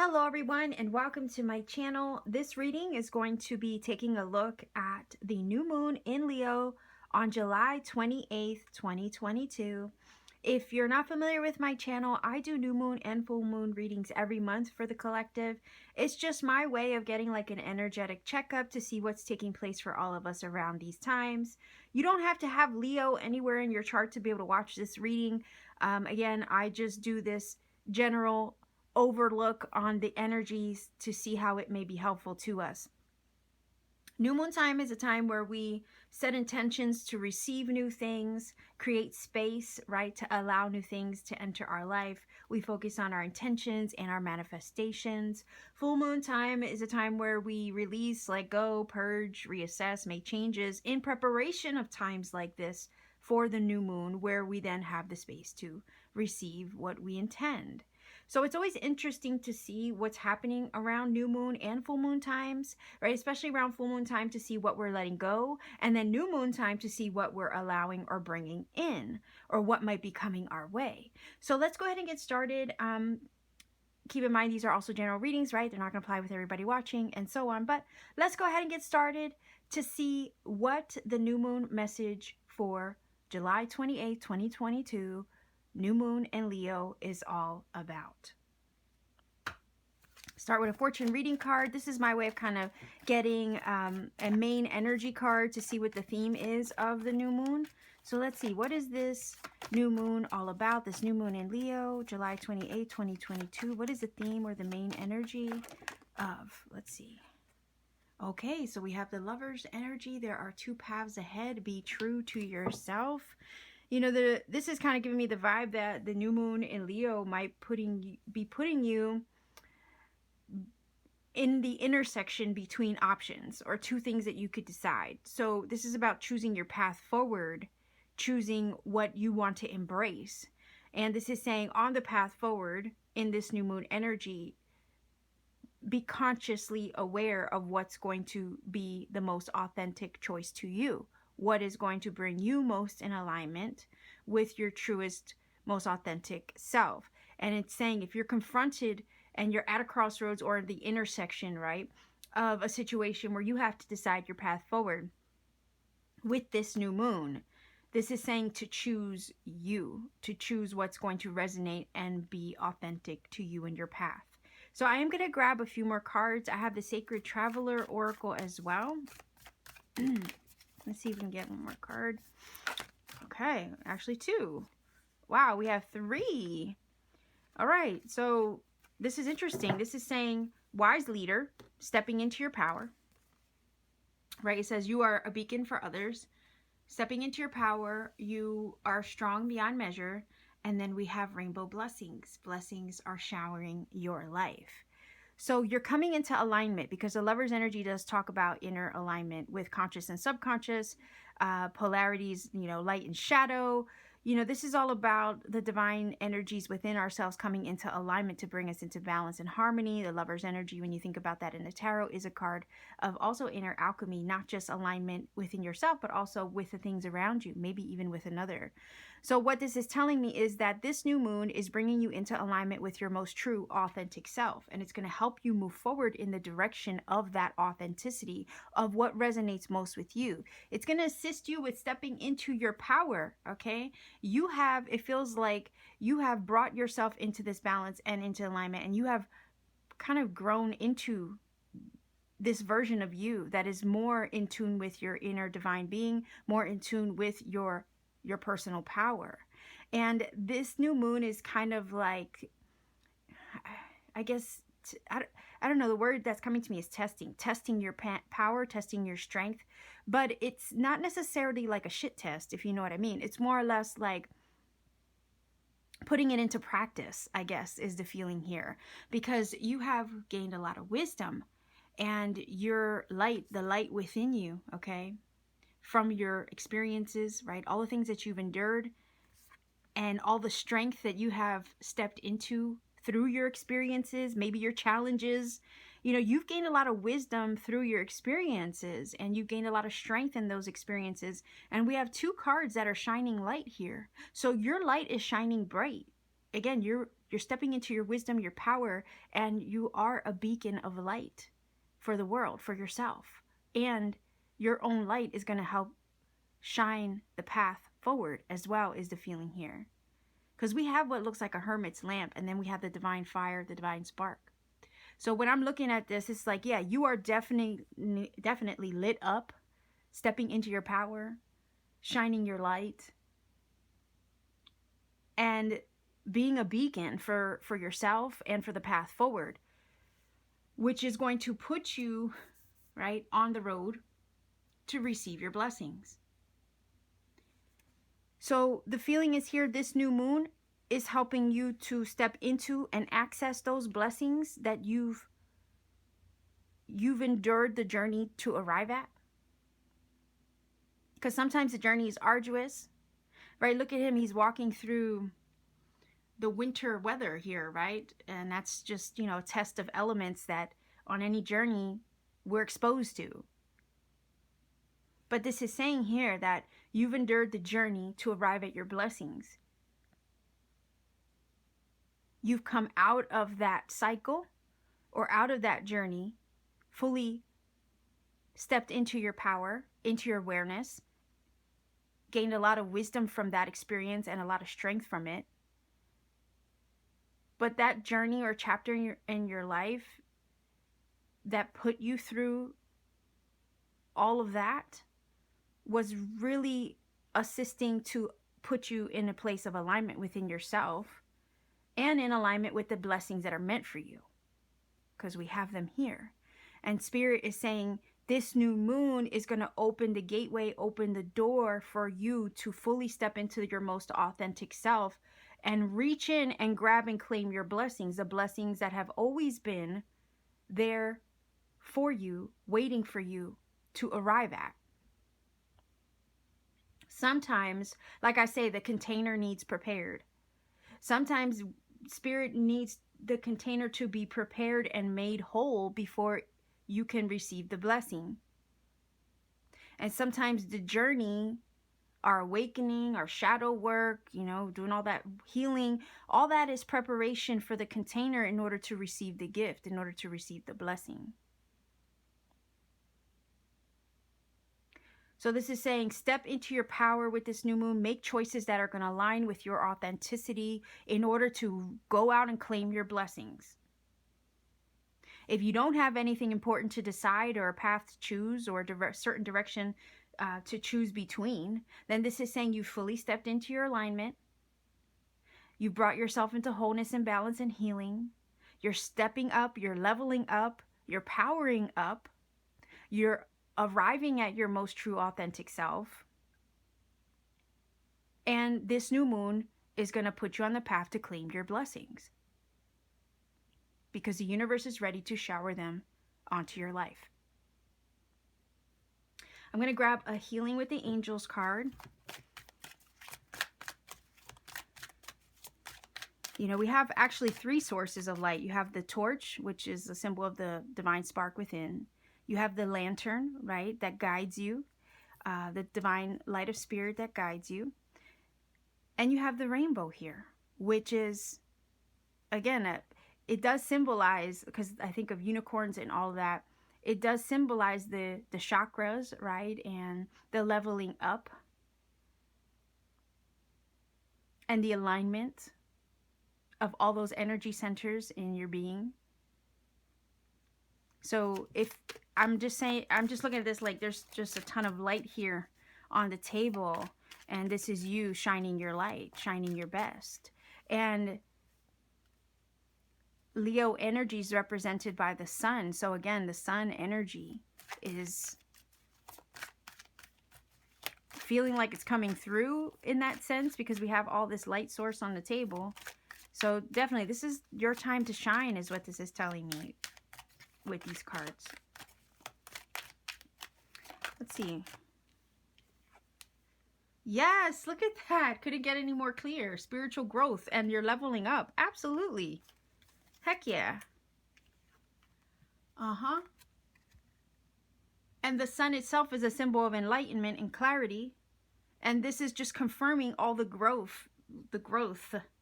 Hello everyone and welcome to my channel. This reading is going to be taking a look at the new moon in Leo on July 28th, 2022. If you're not familiar with my channel, I do new moon and full moon readings every month for the collective. It's just my way of getting like an energetic checkup to see what's taking place for all of us around these times. You don't have to have Leo anywhere in your chart to be able to watch this reading. Again, I just do this general overlook on the energies to see how it may be helpful to us. New moon time is a time where we set intentions to receive new things, create space, right, to allow new things to enter our life. We focus on our intentions and our manifestations. Full moon time is a time where we release, let go, purge, reassess, make changes in preparation of times like this for the new moon, where we then have the space to receive what we intend. So it's always interesting to see what's happening around new moon and full moon times, right? Especially around full moon time to see what we're letting go, and then new moon time to see what we're allowing or bringing in, or what might be coming our way. So let's go ahead and get started. Keep in mind, these are also general readings, right? They're not going to apply with everybody watching and so on. But let's go ahead and get started to see what the new moon message for July 28, 2022, new moon and Leo is all about. Start with a fortune reading card. This is my way of kind of getting a main energy card to see what the theme is of the new moon. So let's see, what is this new moon all about? This new moon in Leo, July 28, 2022. What is the theme or the main energy of? Let's see. Okay, so we have the Lover's energy. There are two paths ahead. Be true to yourself. You know, this is kind of giving me the vibe that the new moon in Leo might be putting you in the intersection between options or two things that you could decide. So this is about choosing your path forward, choosing what you want to embrace. And this is saying on the path forward in this new moon energy, be consciously aware of what's going to be the most authentic choice to you. What is going to bring you most in alignment with your truest, most authentic self. And it's saying if you're confronted and you're at a crossroads or the intersection, right, of a situation where you have to decide your path forward with this new moon, this is saying to choose you, to choose what's going to resonate and be authentic to you and your path. So I am going to grab a few more cards. I have the Sacred Traveler Oracle as well. Let's see if we can get one more card. Okay, actually two. Wow, we have three. All right, so this is interesting. This is saying wise leader, stepping into your power. Right, it says you are a beacon for others. Stepping into your power, you are strong beyond measure. And then we have rainbow blessings. Blessings are showering your life. So you're coming into alignment, because the Lover's energy does talk about inner alignment with conscious and subconscious, polarities, you know, light and shadow. You know, this is all about the divine energies within ourselves coming into alignment to bring us into balance and harmony. The Lover's energy, when you think about that in the tarot, is a card of also inner alchemy, not just alignment within yourself, but also with the things around you, maybe even with another. So what this is telling me is that this new moon is bringing you into alignment with your most true, authentic self. And it's going to help you move forward in the direction of that authenticity, of what resonates most with you. It's going to assist you with stepping into your power, okay? You have, it feels like you have brought yourself into this balance and into alignment, and you have kind of grown into this version of you that is more in tune with your inner divine being, more in tune with your personal power. And this new moon is kind of like, I guess, I don't know, the word that's coming to me is testing your power, testing your strength. But it's not necessarily like a shit test, if you know what I mean. It's more or less like putting it into practice, I guess, is the feeling here, because you have gained a lot of wisdom, and your light, the light within you, okay, from your experiences, right? All the things that you've endured and all the strength that you have stepped into through your experiences, maybe your challenges. You know, you've gained a lot of wisdom through your experiences, and you've gained a lot of strength in those experiences. And we have two cards that are shining light here. So your light is shining bright. Again, you're You're stepping into your wisdom, your power, and you are a beacon of light for the world, for yourself. And your own light is going to help shine the path forward, as well, is the feeling here. Because we have what looks like a hermit's lamp, and then we have the divine fire, the divine spark. So when I'm looking at this, it's like, yeah, you are definitely lit up, stepping into your power, shining your light, and being a beacon for yourself and for the path forward, which is going to put you, right, on the road to receive your blessings. So the feeling is here, this new moon is helping you to step into and access those blessings that you've endured the journey to arrive at. Because sometimes the journey is arduous, right? Look at him, he's walking through the winter weather here, right? And that's just, a test of elements that on any journey we're exposed to. But this is saying here that you've endured the journey to arrive at your blessings. You've come out of that cycle or out of that journey, fully stepped into your power, into your awareness, gained a lot of wisdom from that experience and a lot of strength from it. But that journey or chapter in your life that put you through all of that was really assisting to put you in a place of alignment within yourself and in alignment with the blessings that are meant for you, because we have them here. And Spirit is saying this new moon is going to open the gateway, open the door for you to fully step into your most authentic self and reach in and grab and claim your blessings, the blessings that have always been there for you, waiting for you to arrive at. Sometimes, like I say, the container needs prepared. Sometimes Spirit needs the container to be prepared and made whole before you can receive the blessing. And sometimes the journey, our awakening, our shadow work, doing all that healing, all that is preparation for the container in order to receive the gift, in order to receive the blessing. So this is saying step into your power with this new moon. Make choices that are going to align with your authenticity in order to go out and claim your blessings. If you don't have anything important to decide or a path to choose or a certain direction to choose between, then this is saying you fully stepped into your alignment. You brought yourself into wholeness and balance and healing. You're stepping up. You're leveling up. You're powering up. You're arriving at your most true authentic self. And this new moon is going to put you on the path to claim your blessings, because the universe is ready to shower them onto your life. I'm going to grab a Healing with the Angels card. We have actually 3 sources of light. You have the torch, which is a symbol of the divine spark within. You have the lantern, right, that guides you, the divine light of spirit that guides you. And you have the rainbow here, which is, again, it does symbolize, because I think of unicorns and all of that, it does symbolize the chakras, right, and the leveling up and the alignment of all those energy centers in your being. So if I'm just looking at this like there's just a ton of light here on the table, and this is you shining your light, shining your best. And Leo energy is represented by the sun. So again, the sun energy is feeling like it's coming through in that sense, because we have all this light source on the table. So definitely this is your time to shine, is what this is telling me with these cards. Let's see. Yes, look at that. Couldn't get any more clear. Spiritual growth, and you're leveling up. Absolutely. Heck yeah. And the sun itself is a symbol of enlightenment and clarity. And this is just confirming all the growth,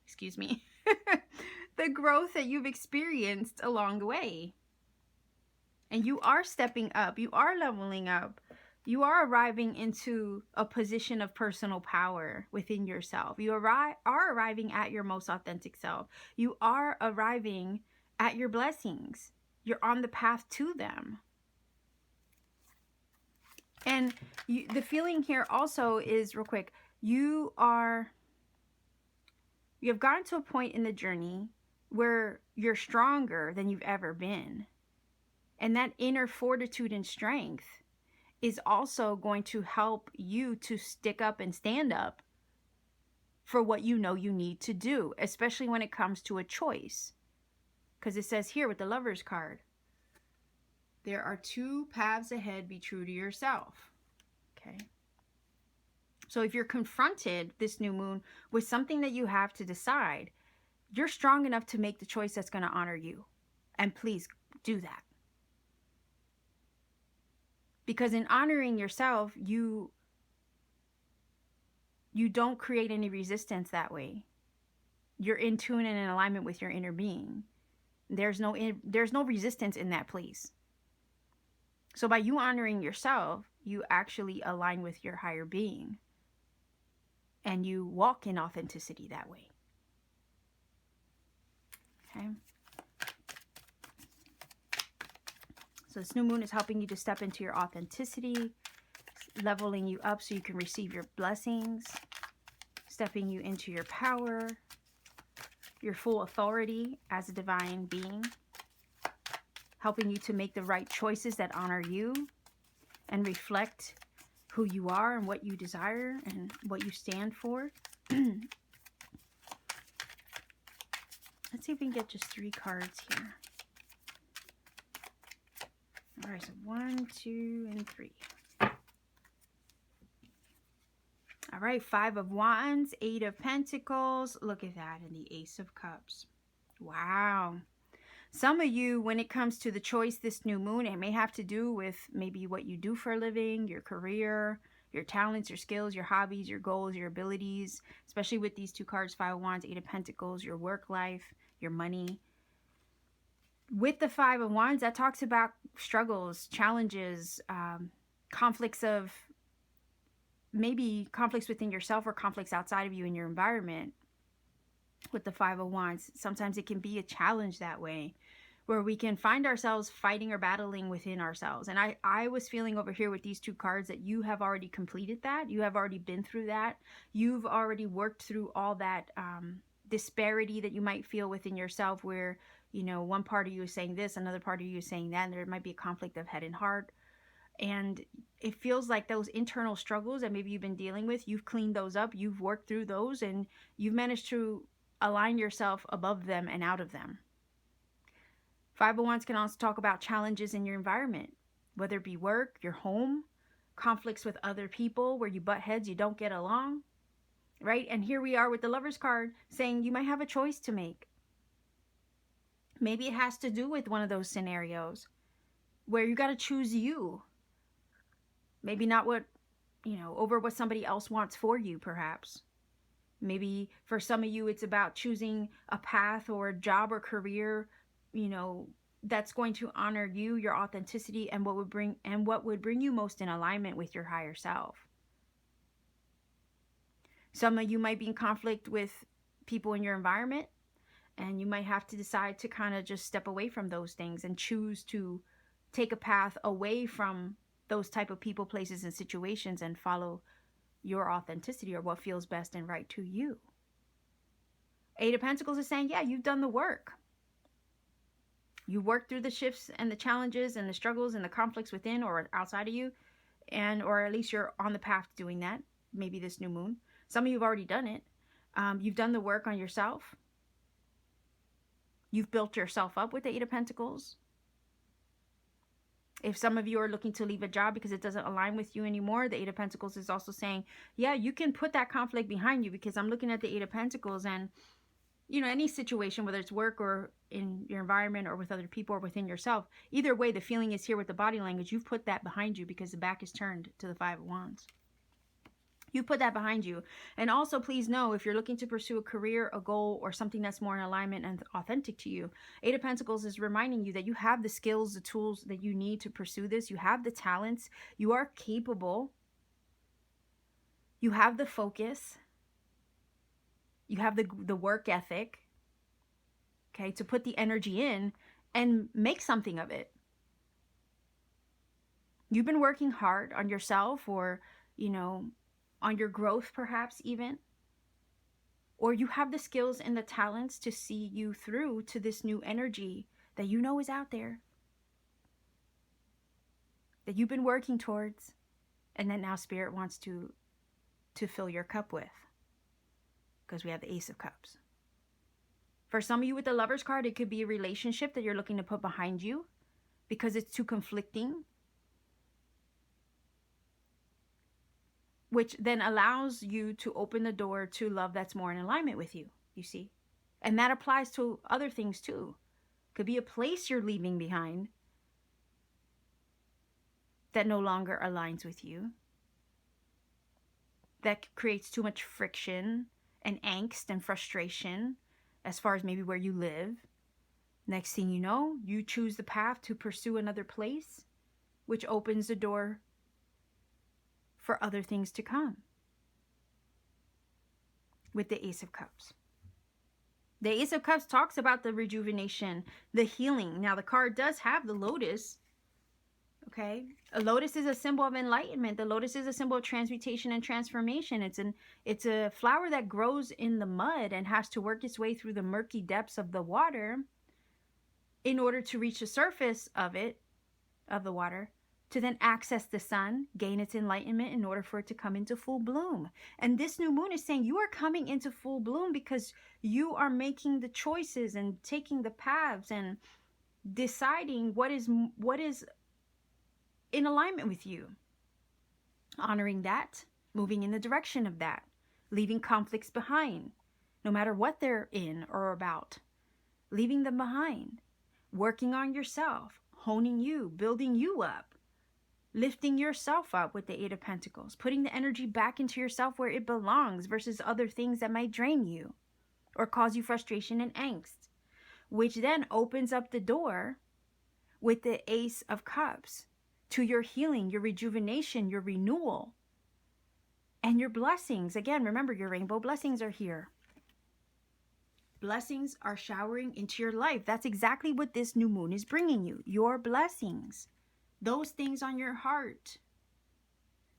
excuse me, the growth that you've experienced along the way. And you are stepping up. You are leveling up. You are arriving into a position of personal power within yourself. You are arriving at your most authentic self. You are arriving at your blessings. You're on the path to them. And the feeling here also is, real quick, you have gotten to a point in the journey where you're stronger than you've ever been. And that inner fortitude and strength is also going to help you to stick up and stand up for what you know you need to do, especially when it comes to a choice. Because it says here with the Lover's card, there are 2 paths ahead, be true to yourself. Okay. So if you're confronted this new moon with something that you have to decide, you're strong enough to make the choice that's going to honor you. And please do that. Because in honoring yourself, you don't create any resistance that way. You're in tune and in alignment with your inner being. There's no resistance in that place. So by you honoring yourself, you actually align with your higher being. And you walk in authenticity that way. Okay. So this new moon is helping you to step into your authenticity, leveling you up so you can receive your blessings, stepping you into your power, your full authority as a divine being, helping you to make the right choices that honor you and reflect who you are and what you desire and what you stand for. Let's see if we can get just 3 cards here. All right, so 1, 2, and 3. All right, 5 of Wands, 8 of Pentacles. Look at that, and the Ace of Cups. Wow. Some of you, when it comes to the choice this new moon, it may have to do with maybe what you do for a living, your career, your talents, your skills, your hobbies, your goals, your abilities, especially with these 2 cards, 5 of Wands, 8 of Pentacles, your work life, your money. With the 5 of Wands, that talks about struggles, challenges, conflicts of maybe conflicts within yourself or conflicts outside of you in your environment. With the 5 of Wands, sometimes it can be a challenge that way, where we can find ourselves fighting or battling within ourselves. And I was feeling over here with these 2 cards that you have already completed that. You have already been through that. You've already worked through all that disparity that you might feel within yourself, where you know, one part of you is saying this, another part of you is saying that, and there might be a conflict of head and heart. And it feels like those internal struggles that maybe you've been dealing with, you've cleaned those up, you've worked through those, and you've managed to align yourself above them and out of them. 5 of Wands can also talk about challenges in your environment, whether it be work, your home, conflicts with other people where you butt heads, you don't get along, right? And here we are with the Lover's card saying you might have a choice to make. Maybe it has to do with one of those scenarios where you got to choose you. Maybe not what, you know, over what somebody else wants for you, perhaps. Maybe for some of you, it's about choosing a path or a job or career, you know, that's going to honor you, your authenticity, and what would bring you most in alignment with your higher self. Some of you might be in conflict with people in your environment, and you might have to decide to kind of just step away from those things and choose to take a path away from those type of people, places, and situations and follow your authenticity or what feels best and right to you. 8 of Pentacles is saying, yeah, you've done the work. You worked through the shifts and the challenges and the struggles and the conflicts within or outside of you, or at least you're on the path to doing that. Maybe this new moon. Some of you have already done it. You've done the work on yourself. You've built yourself up with the 8 of Pentacles. If some of you are looking to leave a job because it doesn't align with you anymore, the 8 of Pentacles is also saying, yeah, you can put that conflict behind you, because I'm looking at the 8 of Pentacles and, you know, any situation, whether it's work or in your environment or with other people or within yourself, either way, the feeling is here with the body language. You've put that behind you because the back is turned to the 5 of Wands. You put that behind you. And also, please know, if you're looking to pursue a career, a goal, or something that's more in alignment and authentic to you, Eight of Pentacles is reminding you that you have the skills, the tools that you need to pursue this. You have the talents. You are capable. You have the focus. You have the work ethic, okay, to put the energy in and make something of it. You've been working hard on yourself, or, you know, on your growth perhaps even. Or you have the skills and the talents to see you through to this new energy that you know is out there, that you've been working towards, and that now Spirit wants to fill your cup with. Because we have the Ace of Cups. For some of you with the Lover's card, it could be a relationship that you're looking to put behind you because it's too conflicting, which then allows you to open the door to love that's more in alignment with you, you see. And that applies to other things too. Could be a place you're leaving behind that no longer aligns with you, that creates too much friction and angst and frustration as far as maybe where you live. Next thing you know, you choose the path to pursue another place, which opens the door for other things to come. With the Ace of Cups. The Ace of Cups talks about the rejuvenation, the healing. Now the card does have the lotus. Okay, a lotus is a symbol of enlightenment. The lotus is a symbol of transmutation and transformation. It's a flower that grows in the mud and has to work its way through the murky depths of the water in order to reach the surface of it, of the water, to then access the sun, gain its enlightenment in order for it to come into full bloom. And this new moon is saying you are coming into full bloom because you are making the choices and taking the paths and deciding what is in alignment with you, honoring that, moving in the direction of that, leaving conflicts behind, no matter what they're in or about, leaving them behind, working on yourself, honing you, building you up, lifting yourself up with the Eight of Pentacles, putting the energy back into yourself where it belongs versus other things that might drain you or cause you frustration and angst, which then opens up the door with the Ace of Cups to your healing, your rejuvenation, your renewal, and your blessings. Again, remember, your rainbow blessings are here. Blessings are showering into your life. That's exactly what this new moon is bringing you. Your blessings. Those things on your heart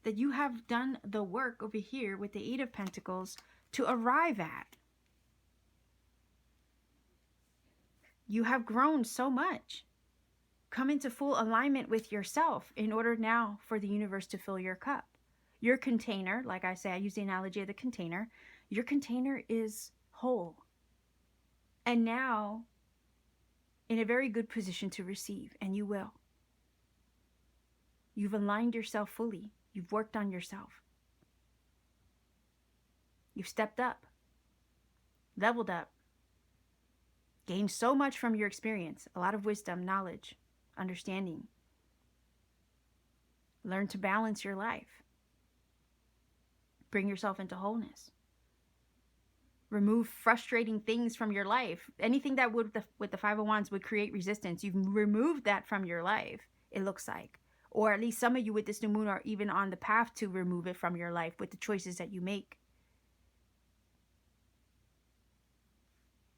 that you have done the work over here with the Eight of Pentacles to arrive at. You have grown so much. Come into full alignment with yourself in order now for the universe to fill your cup. Your container, like I say, I use the analogy of the container. Your container is whole. And now in a very good position to receive, and you will. You've aligned yourself fully. You've worked on yourself. You've stepped up, leveled up, gained so much from your experience, a lot of wisdom, knowledge, understanding. Learn to balance your life. Bring yourself into wholeness. Remove frustrating things from your life. Anything that would, with the Five of Wands, would create resistance. You've removed that from your life, it looks like. Or at least some of you with this new moon are even on the path to remove it from your life with the choices that you make.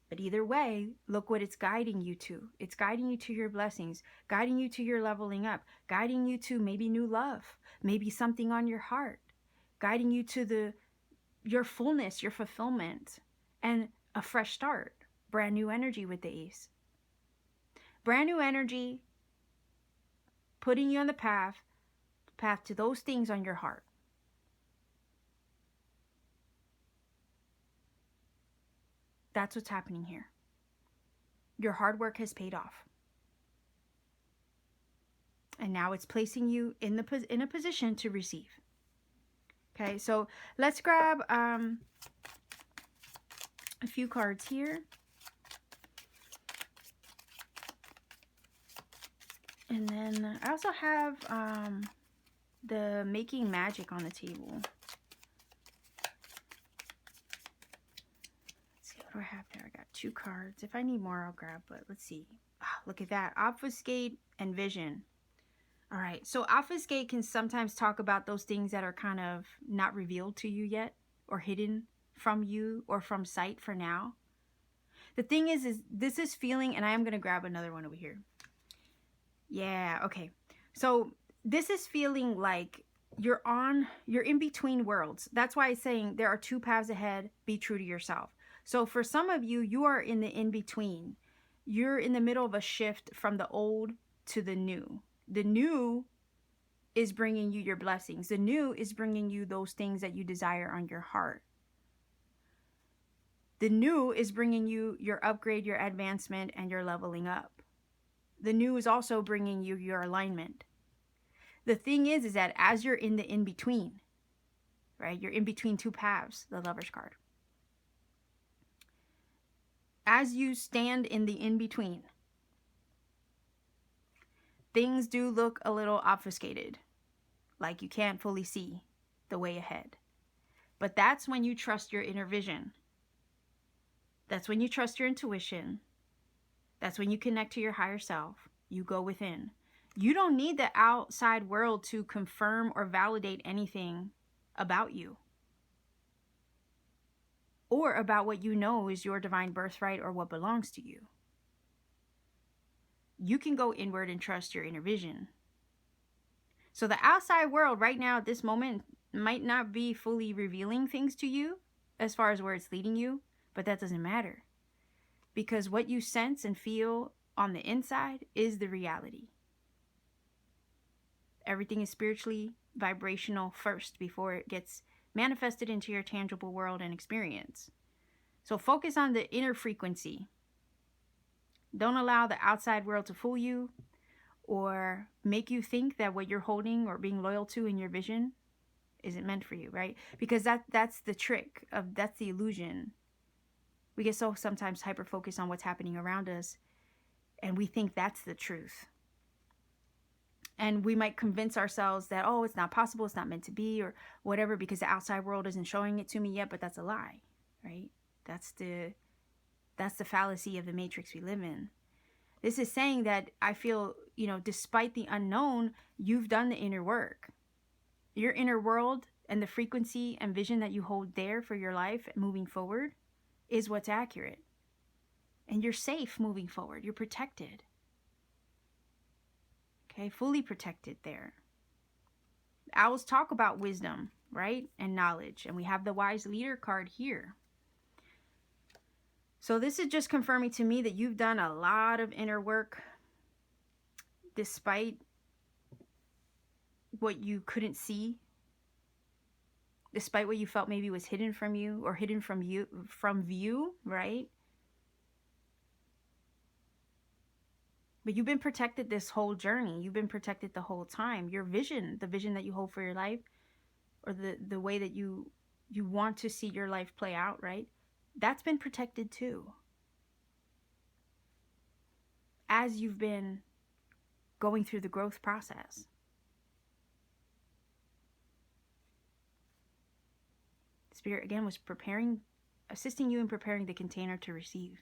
But either way, look what it's guiding you to. It's guiding you to your blessings, guiding you to your leveling up, guiding you to maybe new love, maybe something on your heart, guiding you to your fullness, your fulfillment, and a fresh start. Brand new energy with the Ace. Brand new energy, putting you on the path to those things on your heart. That's what's happening here. Your hard work has paid off. And now it's placing you in a position to receive. Okay, so let's grab a few cards here. And then I also have the Making Magic on the table. What do I have there? I got 2 cards. If I need more, I'll grab, but let's see. Look at that. Obfuscate and vision. All right. So obfuscate can sometimes talk about those things that are kind of not revealed to you yet, or hidden from you or from sight for now. The thing is this is feeling, and I am going to grab another one over here. Yeah. Okay. So this is feeling like you're in between worlds. That's why it's saying there are 2 paths ahead. Be true to yourself. So for some of you, you are in the in-between. You're in the middle of a shift from the old to the new. The new is bringing you your blessings. The new is bringing you those things that you desire on your heart. The new is bringing you your upgrade, your advancement, and your leveling up. The new is also bringing you your alignment. The thing is that as you're in the in-between, right? You're in between 2 paths, the Lover's card. As you stand in the in-between, things do look a little obfuscated, like you can't fully see the way ahead. But that's when you trust your inner vision. That's when you trust your intuition. That's when you connect to your higher self. You go within. You don't need the outside world to confirm or validate anything about you, or about what you know is your divine birthright or what belongs to you. You can go inward and trust your inner vision. So the outside world right now at this moment might not be fully revealing things to you as far as where it's leading you, but that doesn't matter, because what you sense and feel on the inside is the reality. Everything is spiritually vibrational first before it gets manifested into your tangible world and experience. So focus on the inner frequency. Don't allow the outside world to fool you or make you think that what you're holding or being loyal to in your vision isn't meant for you, right? Because that's the trick of, that's the illusion. We get so sometimes hyper focused on what's happening around us, and we think that's the truth. And we might convince ourselves that, oh, it's not possible, it's not meant to be, or whatever, because the outside world isn't showing it to me yet, but that's a lie, right? That's the fallacy of the matrix we live in. This is saying that I feel, despite the unknown, you've done the inner work. Your inner world and the frequency and vision that you hold there for your life moving forward is what's accurate. And you're safe moving forward. You're protected. Okay, fully protected there. Owls talk about wisdom, right? And knowledge. And we have the wise leader card here. So this is just confirming to me that you've done a lot of inner work despite what you couldn't see, despite what you felt maybe was hidden from you or hidden from view, right? But you've been protected this whole journey. You've been protected the whole time. Your vision, the vision that you hold for your life, or the way that you want to see your life play out, right? That's been protected too. As you've been going through the growth process. Spirit, again, was assisting you in preparing the container to receive.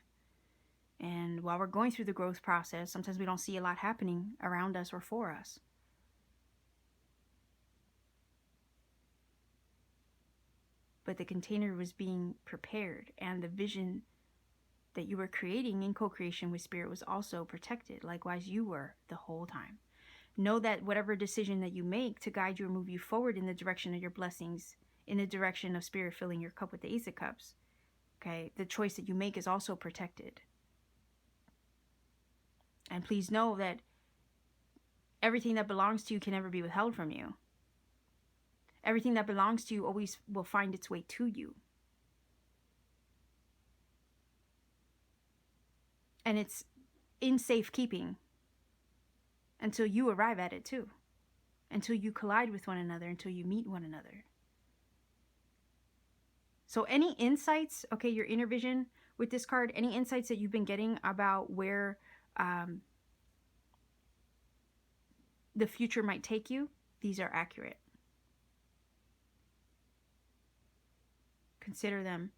And while we're going through the growth process, sometimes we don't see a lot happening around us or for us. But the container was being prepared, and the vision that you were creating in co-creation with Spirit was also protected. Likewise, you were the whole time. Know that whatever decision that you make to guide you or move you forward in the direction of your blessings, in the direction of Spirit filling your cup with the Ace of Cups, okay, the choice that you make is also protected. And please know that everything that belongs to you can never be withheld from you. Everything that belongs to you always will find its way to you. And it's in safekeeping until you arrive at it too. Until you collide with one another, until you meet one another. So any insights, okay, your inner vision with this card, any insights that you've been getting about where the future might take you, these are accurate. Consider them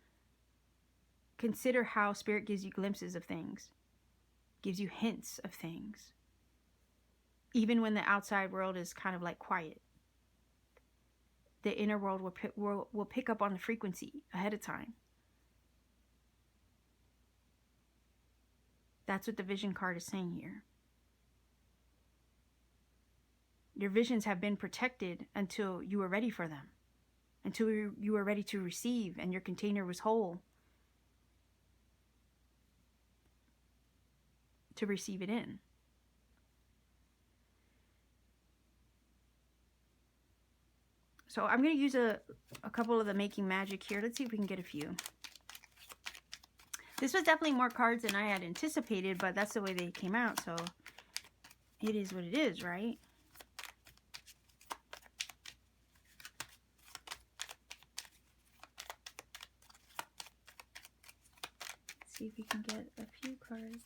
consider how Spirit gives you glimpses of things, gives you hints of things, even when the outside world is kind of like quiet. The inner world will pick up on the frequency ahead of time. That's what the vision card is saying here. Your visions have been protected until you were ready for them, until you were ready to receive and your container was whole to receive it in. So I'm going to use a couple of the Making Magic here. Let's see if we can get a few. This was definitely more cards than I had anticipated, but that's the way they came out, so it is what it is, right? Let's see if we can get a few cards.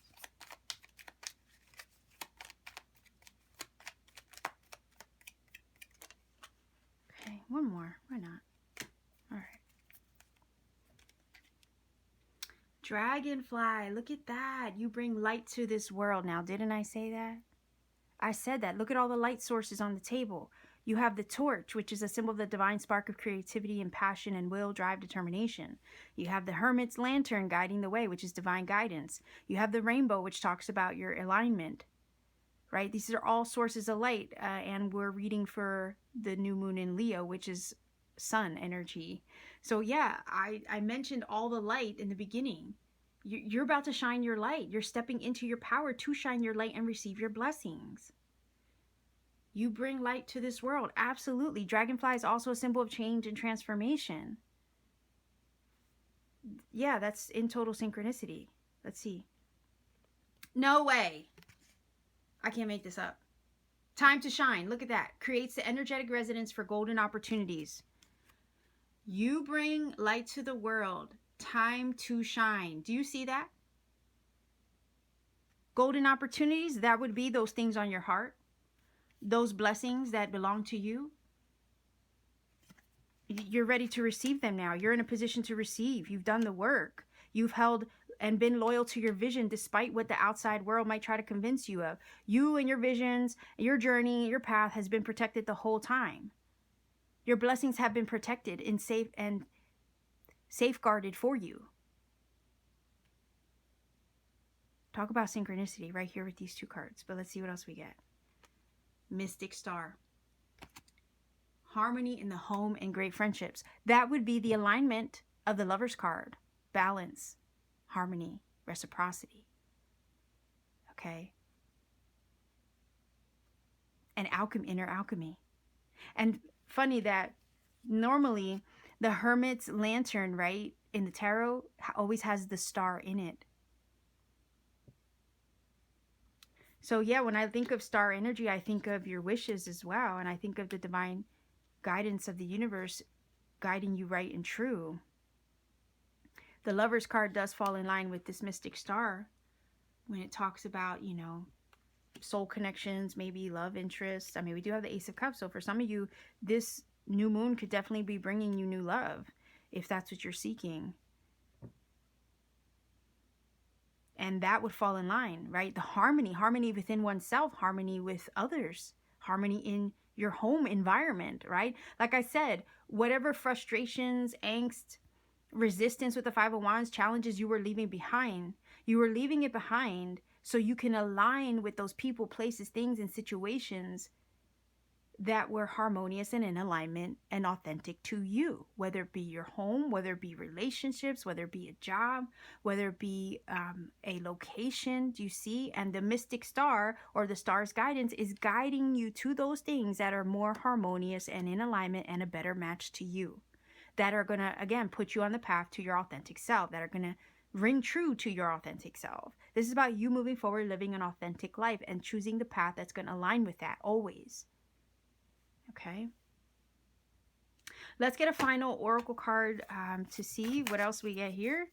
Okay, one more. Why not? All right. Dragonfly, look at that. You bring light to this world. Now, didn't I say that? I said that. Look at all the light sources on the table. You have the torch, which is a symbol of the divine spark of creativity and passion and will, drive, determination. You have the hermit's lantern guiding the way, which is divine guidance. You have the rainbow, which talks about your alignment, right? These are all sources of light, and we're reading for the new moon in Leo, which is sun energy. So yeah, I mentioned all the light in the beginning. You're about to shine your light. You're stepping into your power to shine your light and receive your blessings. You bring light to this world. Absolutely. Dragonfly is also a symbol of change and transformation. Yeah, that's in total synchronicity. Let's see. No way. I can't make this up. Time to shine. Look at that. Creates the energetic resonance for golden opportunities. You bring light to the world. Time to shine. Do you see that? Golden opportunities, that would be those things on your heart. Those blessings that belong to you. You're ready to receive them now. You're in a position to receive. You've done the work. You've held and been loyal to your vision despite what the outside world might try to convince you of. You and your visions, your journey, your path has been protected the whole time. Your blessings have been protected and safe and safeguarded for you. Talk about synchronicity right here with these two cards. But let's see what else we get. Mystic Star. Harmony in the home and great friendships. That would be the alignment of the Lover's card. Balance, harmony, reciprocity. Okay? And alchemy, inner alchemy. And funny that normally the Hermit's lantern, right, in the tarot always has the star in it. So yeah, when I think of star energy, I think of your wishes as well. And I think of the divine guidance of the universe guiding you right and true. The Lover's card does fall in line with this Mystic Star when it talks about, you know, soul connections, maybe love interests. I mean, we do have the Ace of Cups. So for some of you, this new moon could definitely be bringing you new love if that's what you're seeking. And that would fall in line, right? The harmony within oneself, harmony with others, harmony in your home environment, right? Like I said, whatever frustrations, angst, resistance with the Five of Wands, challenges you were leaving behind, you were leaving it behind so you can align with those people, places, things, and situations that were harmonious and in alignment and authentic to you, whether it be your home, whether it be relationships, whether it be a job, whether it be a location. Do you see? And the Mystic Star, or the star's guidance, is guiding you to those things that are more harmonious and in alignment and a better match to you, that are going to, again, put you on the path to your authentic self, that are going to ring true to your authentic self. This is about you moving forward, living an authentic life and choosing the path that's going to align with that always. Okay, let's get a final oracle card to see what else we get here.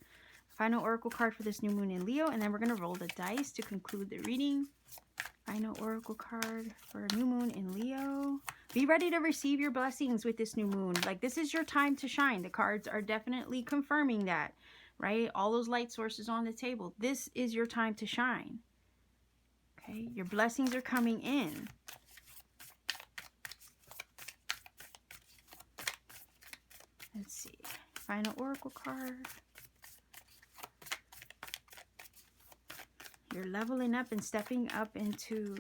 Final oracle card for this new moon in Leo, and then we're going to roll the dice to conclude the reading. Final oracle card for a new moon in Leo. Be ready to receive your blessings with this new moon. Like, this is your time to shine. The cards are definitely confirming that, right? All those light sources on the table. This is your time to shine. Okay, your blessings are coming in. Let's see. Final oracle card. You're leveling up and stepping up into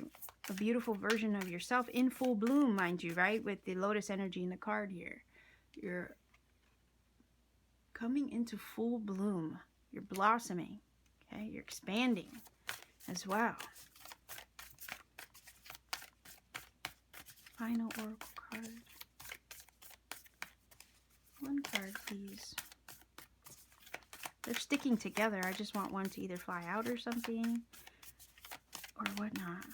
a beautiful version of yourself in full bloom, mind you, right? With the lotus energy in the card here. You're coming into full bloom. You're blossoming. Okay, you're expanding as well. Final oracle card. One card, please. They're sticking together. I just want one to either fly out or something or whatnot.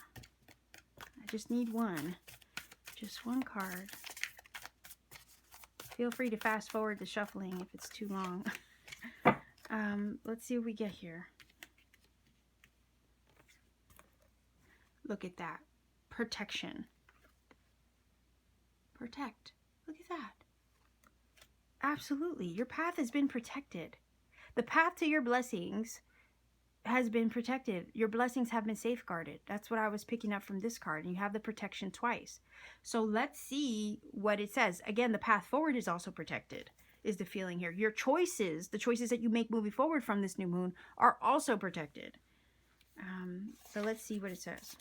I just need one. Just one card. Feel free to fast forward the shuffling if it's too long. Let's see what we get here. Look at that. Protection. Protect. Look at that. Absolutely. Your path has been protected. The path to your blessings has been protected. Your blessings have been safeguarded. That's what I was picking up from this card. And you have the protection twice. So let's see what it says. Again, the path forward is also protected, is the feeling here. Your choices, the choices that you make moving forward from this new moon, are also protected. So let's see what it says.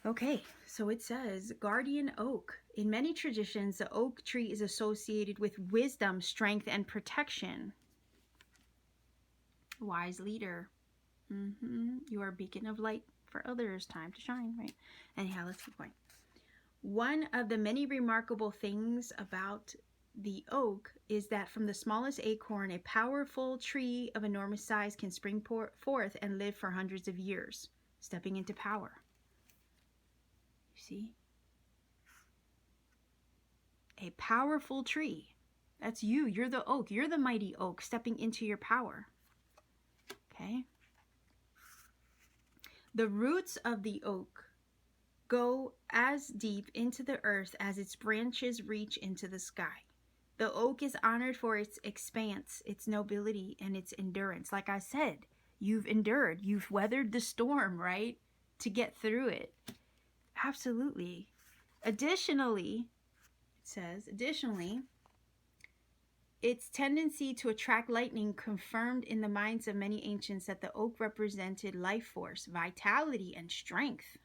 Okay, so it says, guardian oak. In many traditions, the oak tree is associated with wisdom, strength, and protection. Wise leader. You are a beacon of light for others. Time to shine, right? Anyhow, let's keep going. One of the many remarkable things about the oak is that from the smallest acorn, a powerful tree of enormous size can spring forth and live for hundreds of years, stepping into power. You see? A powerful tree. That's you. You're the oak. You're the mighty oak stepping into your power. Okay? The roots of the oak go as deep into the earth as its branches reach into the sky. The oak is honored for its expanse, its nobility, and its endurance. Like I said, you've endured. You've weathered the storm, right? To get through it. Absolutely. Additionally, it says, its tendency to attract lightning confirmed in the minds of many ancients that the oak represented life force, vitality, and strength.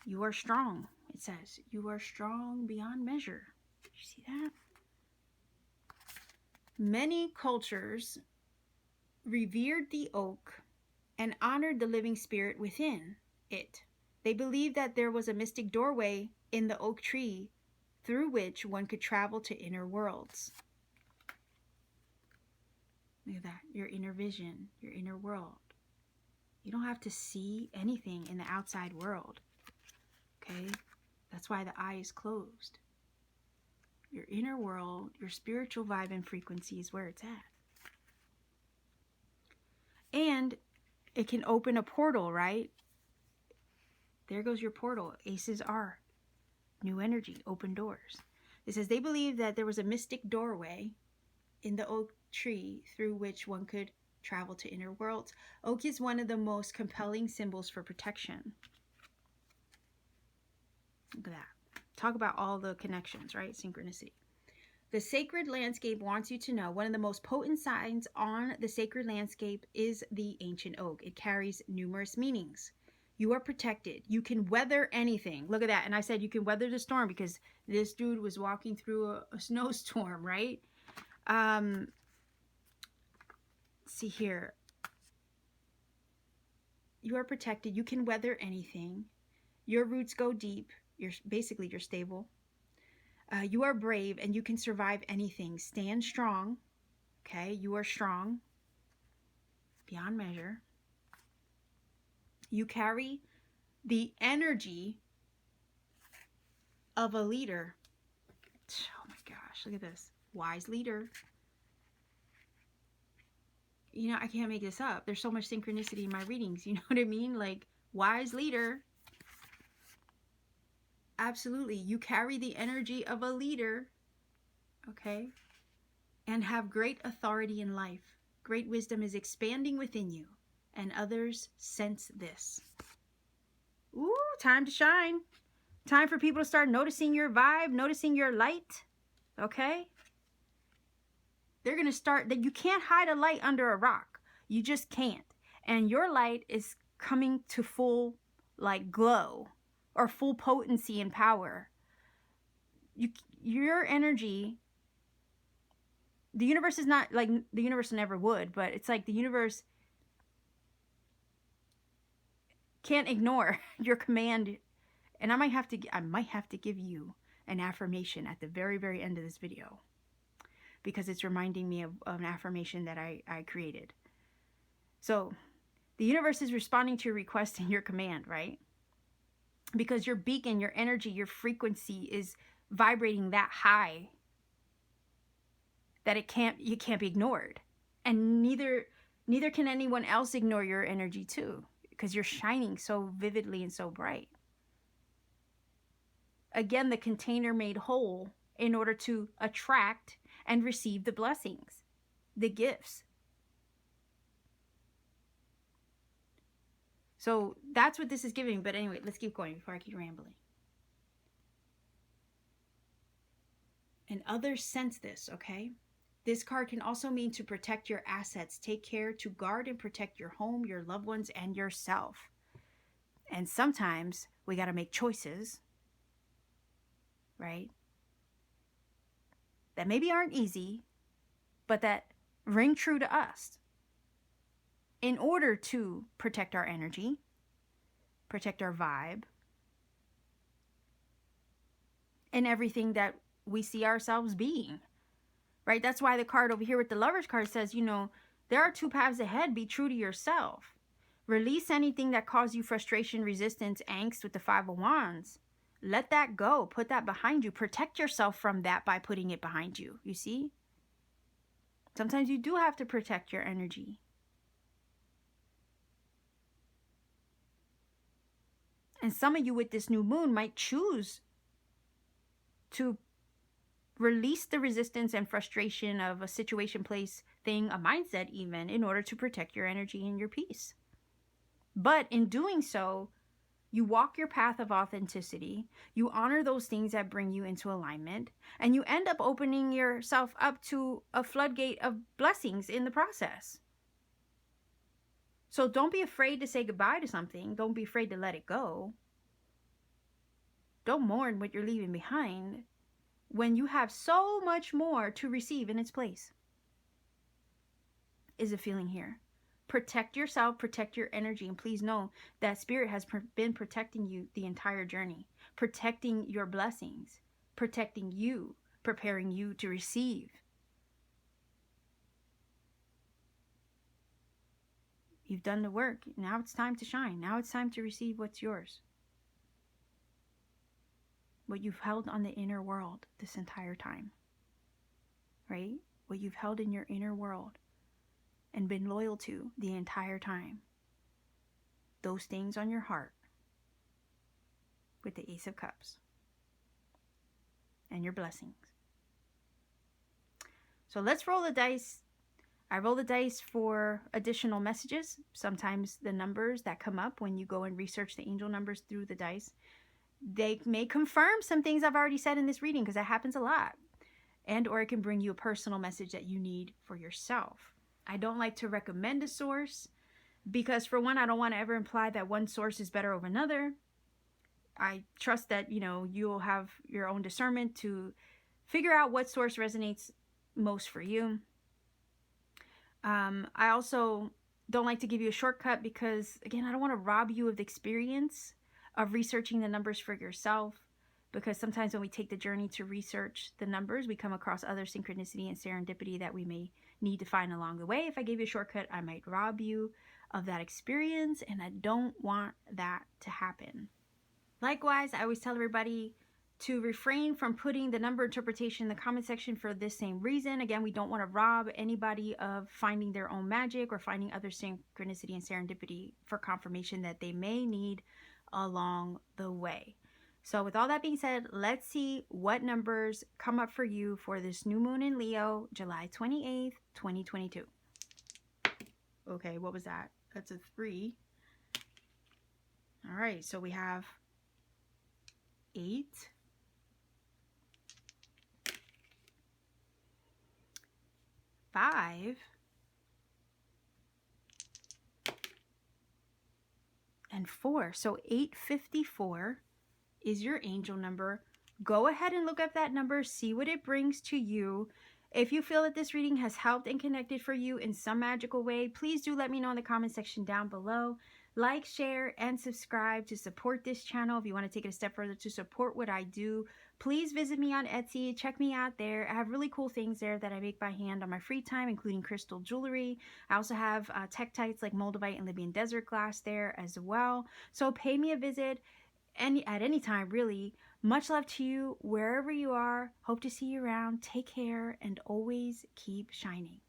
You are strong, it says. You are strong beyond measure. You see that? Many cultures revered the oak and honored the living spirit within it. They believed that there was a mystic doorway in the oak tree through which one could travel to inner worlds. Look at that, your inner vision, your inner world. You don't have to see anything in the outside world, okay? That's why the eye is closed. Your inner world, your spiritual vibe and frequency is where it's at. And it can open a portal, right? There goes your portal. Aces are new energy, open doors. It says they believe that there was a mystic doorway in the oak tree through which one could travel to inner worlds. Oak is one of the most compelling symbols for protection. Look at that. Talk about all the connections, right? Synchronicity. The sacred landscape wants you to know one of the most potent signs on the sacred landscape is the ancient oak. It carries numerous meanings. You are protected. You can weather anything. Look at that. And I said you can weather the storm because this dude was walking through a snowstorm, right? See here. You are protected. You can weather anything. Your roots go deep. You're stable. You are brave and you can survive anything. Stand strong. Okay, you are strong beyond measure. You carry the energy of a leader. Oh my gosh, look at this. Wise leader. You know, I can't make this up. There's so much synchronicity in my readings. You know what I mean? Like, wise leader. Absolutely. You carry the energy of a leader. Okay? and have great authority in life. Great wisdom is expanding within you, and others sense this. Ooh, time to shine. Time for people to start noticing your vibe, noticing your light. Okay? They're going to start that you can't hide a light under a rock. You just can't. And your light is coming to full like glow or full potency and power. Your energy, the universe is not like the universe never would, but it's like the universe can't ignore your command. And I might have to give you an affirmation at the very, very end of this video, because it's reminding me of an affirmation that I created. So the universe is responding to your request and your command, right? Because your beacon, your energy, your frequency is vibrating that high that it can't be ignored. And neither can anyone else ignore your energy too, because you're shining so vividly and so bright. Again, the container made whole in order to attract and receive the blessings, the gifts. So that's what this is giving. But anyway, let's keep going before I keep rambling. And others sense this, okay? This card can also mean to protect your assets. Take care to guard and protect your home, your loved ones, and yourself. And sometimes we got to make choices, right? That maybe aren't easy, but that ring true to us. In order to protect our energy, protect our vibe, and everything that we see ourselves being, right? That's why the card over here with the Lover's card says, you know, there are two paths ahead. Be true to yourself. Release anything that caused you frustration, resistance, angst with the Five of Wands. Let that go. Put that behind you. Protect yourself from that by putting it behind you. You see? Sometimes you do have to protect your energy. And some of you with this new moon might choose to release the resistance and frustration of a situation, place, thing, a mindset even, in order to protect your energy and your peace. But in doing so, you walk your path of authenticity, you honor those things that bring you into alignment, and you end up opening yourself up to a floodgate of blessings in the process. So don't be afraid to say goodbye to something. Don't be afraid to let it go. Don't mourn what you're leaving behind when you have so much more to receive in its place. Is a feeling here. Protect yourself, protect your energy, and please know that Spirit has been protecting you the entire journey, protecting your blessings, protecting you, preparing you to receive. You've done the work. Now it's time to shine. Now it's time to receive what's yours. What you've held on the inner world this entire time. Right? What you've held in your inner world and been loyal to the entire time. Those things on your heart with the Ace of Cups and your blessings. So let's roll the dice. I roll the dice for additional messages. Sometimes the numbers that come up when you go and research the angel numbers through the dice, they may confirm some things I've already said in this reading, because that happens a lot. And or it can bring you a personal message that you need for yourself. I don't like to recommend a source because, for one, I don't want to ever imply that one source is better over another. I trust that, you know, you'll have your own discernment to figure out what source resonates most for you. I also don't like to give you a shortcut because, again, I don't want to rob you of the experience of researching the numbers for yourself, because sometimes when we take the journey to research the numbers, we come across other synchronicity and serendipity that we may need to find along the way. If I gave you a shortcut, I might rob you of that experience, and I don't want that to happen. Likewise, I always tell everybody to refrain from putting the number interpretation in the comment section for this same reason. Again, we don't want to rob anybody of finding their own magic or finding other synchronicity and serendipity for confirmation that they may need along the way. So with all that being said, let's see what numbers come up for you for this new moon in Leo, July 28th, 2022. Okay, what was that? That's a 3. All right, so we have 8, 5, and 4. So 854 is your angel number. Go ahead and look up that number, see what it brings to you. If you feel that this reading has helped and connected for you in some magical way, please do let me know in the comment section down below. Like, share, and subscribe to support this channel. If you want to take it a step further to support what I do, please visit me on Etsy. Check me out there. I have really cool things there that I make by hand on my free time, including crystal jewelry. I also have tektites like moldavite and Libyan desert glass there as well. So pay me a visit at any time, really. Much love to you wherever you are. Hope to see you around. Take care and always keep shining.